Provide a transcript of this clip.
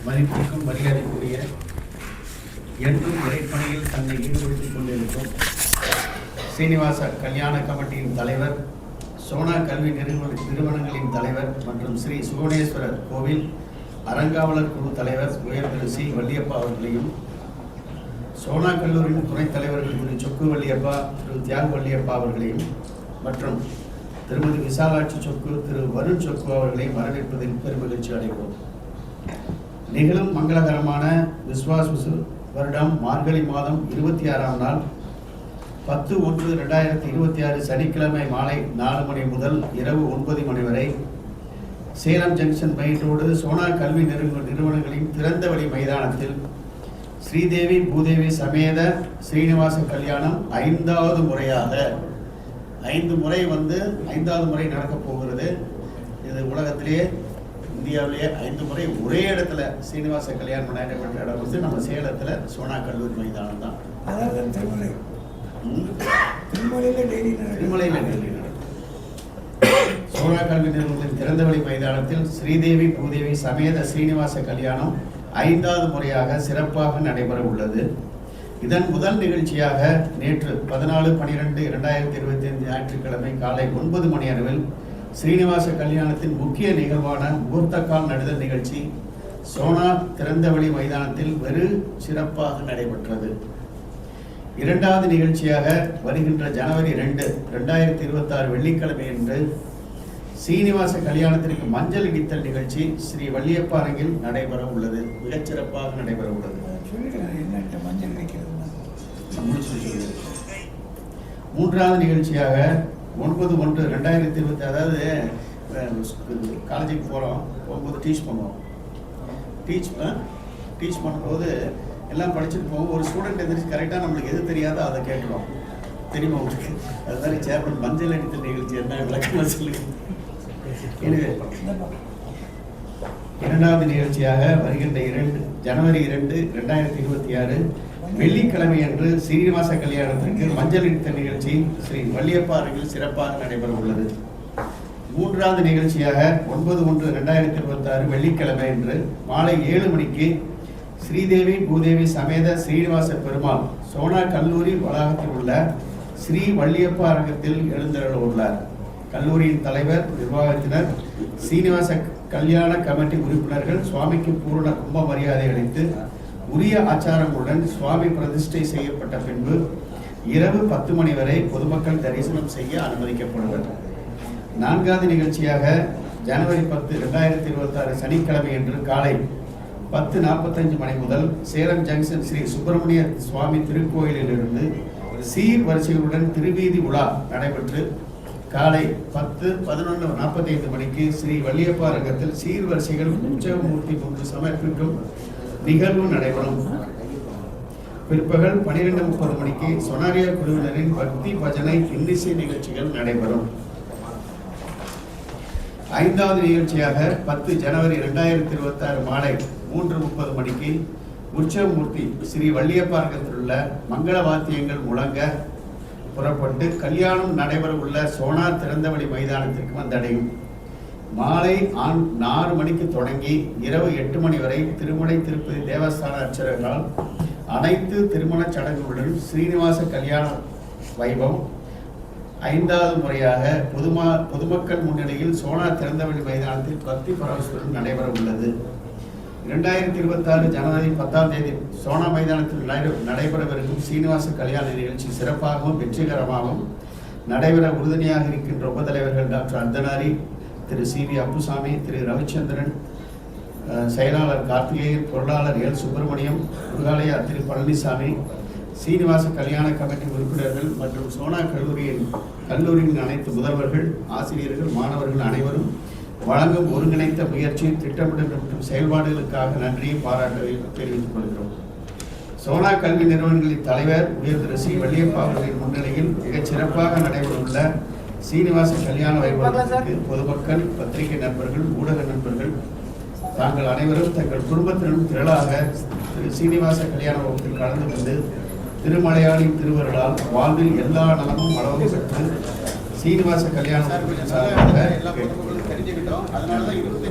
மதிப்பிற்கும் மரியாதைக்குரிய என்றும் இறைப்பணியில் தன்னை ஈடுபடுத்திக் கொண்டிருக்கும் சீனிவாச கல்யாண கமிட்டியின் தலைவர், சோனா கல்வி நிறுவனங்களின் தலைவர் மற்றும் ஸ்ரீ சுகுணேஸ்வரர் கோவில் அறங்காவலர் குழு தலைவர் உயர் திரு சி வள்ளியப்பா அவர்களையும், சோனா கல்லூரியின் துணைத் தலைவர்கள் திரு சொக்கு வள்ளியப்பா, திரு தியாக வள்ளியப்பா அவர்களையும் மற்றும் திருமதி விசாலாட்சி சொக்கு, திரு வருண் சொக்கு அவர்களையும் வரவேற்பதில் பெருமகிழ்ச்சி அடைகிறோம். நிகழும் மங்களகரமான விஸ்வாஸ் விசு வருடம் மார்கழி மாதம் 26ஆம் நாள் 10/1/2026 சனிக்கிழமை மாலை 4 மணி முதல் இரவு 9 மணி வரை Salem junction main road Sona கல்வி நிறுவனங்களின் திறந்தவெளி மைதானத்தில் ஸ்ரீதேவி பூதேவி சமேத ஸ்ரீனிவாச கல்யாணம் 5வது முறையாக 5 முறை 5வது முறை நடக்கப் போகிறது. இது உலகத்திலேயே இந்தியாவிலேயே 5 முறை ஒரே இடத்துல சீனிவாச கல்யாணம் நடைபெற்ற இடம் நம்ம சேலத்தில் சோனா கல்லூரி மைதானம் தான். திருமலையில் டெய்லி சோனா கல்வி நிறுவனத்தின் திறந்தவெளி மைதானத்தில் ஸ்ரீதேவி பூதேவி சமேத ஸ்ரீனிவாச கல்யாணம் 5வது முறையாக சிறப்பாக நடைபெற உள்ளது. இதன் முதல் நிகழ்ச்சியாக நேற்று 14/12/2025 ஞாயிற்றுக்கிழமை காலை 9 மணி அளவில் ஸ்ரீனிவாச கல்யாணத்தின் முக்கிய நிகழ்வான முகூர்த்தக்கால் நடுதல் நிகழ்ச்சி சோனா திறந்தவெளி மைதானத்தில் வெறு சிறப்பாக நடைபெற்றது. 2வது நிகழ்ச்சியாக வருகின்ற ஜனவரி 2, 2026 வெள்ளிக்கிழமை அன்று சீனிவாச கல்யாணத்திற்கு மஞ்சள் இடித்தல் நிகழ்ச்சி ஸ்ரீ வள்ளியப்பா அரங்கில் நடைபெற உள்ளது. மிகச்சிறப்பாக நடைபெற உள்ளது. 3வது நிகழ்ச்சியாக 9/1/2026, அதாவது காலேஜுக்கு போகும்போது டீச் பண்ணுவோம். டீச் பண்ணும்போது எல்லாம் படிச்சுட்டு போவோம். ஒரு ஸ்டூடெண்ட் எதிர்த்து கரெக்டாக நம்மளுக்கு எது தெரியாதோ அதை கேட்குறோம். தெரியுமா உங்களுக்கு? அது மாதிரி சேர்மன் மஞ்சள் அடித்தல் நிகழ்ச்சி என்ன விளக்கமாக சொல்லுங்க. எனவே 2வது நிகழ்ச்சியாக வருகின்ற ஜனவரி 2, 2026 வெள்ளிக்கிழமை அன்று சீனிவாச கல்யாணத்திற்கு மஞ்சள் இடித்தல் நிகழ்ச்சி ஸ்ரீ வள்ளியப்பா அரங்கில் சிறப்பாக நடைபெற உள்ளது. 3வது நிகழ்ச்சியாக 9/1/2026 வெள்ளிக்கிழமை அன்று மாலை 7 மணிக்கு ஸ்ரீதேவி பூதேவி சமேத ஸ்ரீனிவாச பெருமாள் சோனா கல்லூரி வளாகத்தில் உள்ள ஸ்ரீ வள்ளியப்பா அரங்கத்தில் எழுந்தருள உள்ளார். கல்லூரியின் தலைவர், நிர்வாகத்தினர், சீனிவாச கல்யாண கமிட்டி உறுப்பினர்கள் சுவாமிக்கு பூரண கும்ப மரியாதை அளித்து உரிய ஆச்சாரங்களுடன் சுவாமி பிரதிஷ்டை செய்யப்பட்ட பின்பு இரவு 10 மணி வரை பொதுமக்கள் தரிசனம் செய்ய அனுமதிக்கப்படுவர். 4வது நிகழ்ச்சியாக ஜனவரி 10, 2026 சனிக்கிழமை அன்று காலை 10:45 மணி முதல் சேலம் ஜங்ஷன் ஸ்ரீ சுப்பிரமணிய சுவாமி திருக்கோயிலிலிருந்து சீர் வரிசைகளுடன் திருவீதி உலா நடைபெற்று காலை 11:45 மணிக்கு ஸ்ரீ வள்ளியப்பா அரங்கத்தில் சீர் வரிசைகள் உற்சவமூர்த்தி முன்பு சமர்ப்பிக்கும் நிகழ்வு நடைபெறும். பிற்பகல் 12:30 மணிக்கு சொனாரியா குழுவினரின் பக்தி பஜனை இன்னிசை நிகழ்ச்சிகள் நடைபெறும். 5வது நிகழ்ச்சியாக 10 ஜனவரி 2026 மாலை 3:30 மணிக்கு உற்சவமூர்த்தி ஸ்ரீ வள்ளியப்பா அரங்கத்தில் உள்ள மங்கள வாத்தியங்கள் முழங்க புறப்பட்டு கல்யாணம் நடைபெற உள்ள சோனா திறந்தவெளி மைதானத்திற்கு வந்தடையும். மாலை 4 மணிக்கு தொடங்கி இரவு 8 மணி வரை திருமலை திருப்பதி தேவஸ்தான அர்ச்சகர்களால் அனைத்து திருமண சடங்குகளுடன் ஸ்ரீனிவாச கல்யாண வைபவம் 5வது முறையாக பொதுமக்கள் முன்னிலையில் சோனா திறந்தவெளி மைதானத்தில் பக்தி பரவசத்துடன் நடைபெற உள்ளது. 2026 ஜனவரி 10ஆம் தேதி சோனா மைதானத்தில் நடைபெறவிருக்கும் சீனிவாச கல்யாண நிகழ்ச்சி சிறப்பாகவும் வெற்றிகரமாகவும் நடைபெற உறுதுணையாக இருக்கின்ற உபதலைவர்கள் டாக்டர் அர்த்தனாரி, திரு CV அப்புசாமி, திரு ரவிச்சந்திரன், செயலாளர் கார்த்திகேயன், பொருளாளர் எல் சுப்பிரமணியம், முருகாலயா திரு பழனிசாமி, சீனிவாச கல்யாண கமிட்டி உறுப்பினர்கள் மற்றும் சோனா கல்லூரியின் அனைத்து முதல்வர்கள், ஆசிரியர்கள், மாணவர்கள் அனைவரும் வழங்கும் ஒருங்கிணைத்த முயற்சி, திட்டமிடல் மற்றும் செயல்பாடுகளுக்காக நன்றியை பாராட்டுவதை தெரிவித்துக் கொள்கிறோம். சோனா கல்வி நிறுவனங்களின் தலைவர் உயர் திரு சி வள்ளியப்பா அவர்களின் முன்னிலையில் மிகச் சிறப்பாக நடைபெறவுள்ள சீனிவாச கல்யாண வைபவத்திற்கு பொதுமக்கள், பத்திரிகை நண்பர்கள், ஊடக நண்பர்கள் தாங்கள் அனைவரும் தங்கள் குடும்பத்தினரும் திரளாக திரு சீனிவாச கல்யாண வகுப்பில் கலந்து கொண்டு திருமலையாளின் திருவருளால் வாழ்வில் எல்லா நலமும் வளமும் பெற்று சீனிவாச கல்யாணம் தெரிஞ்சுக்கிட்டோம். அதனால தான் 25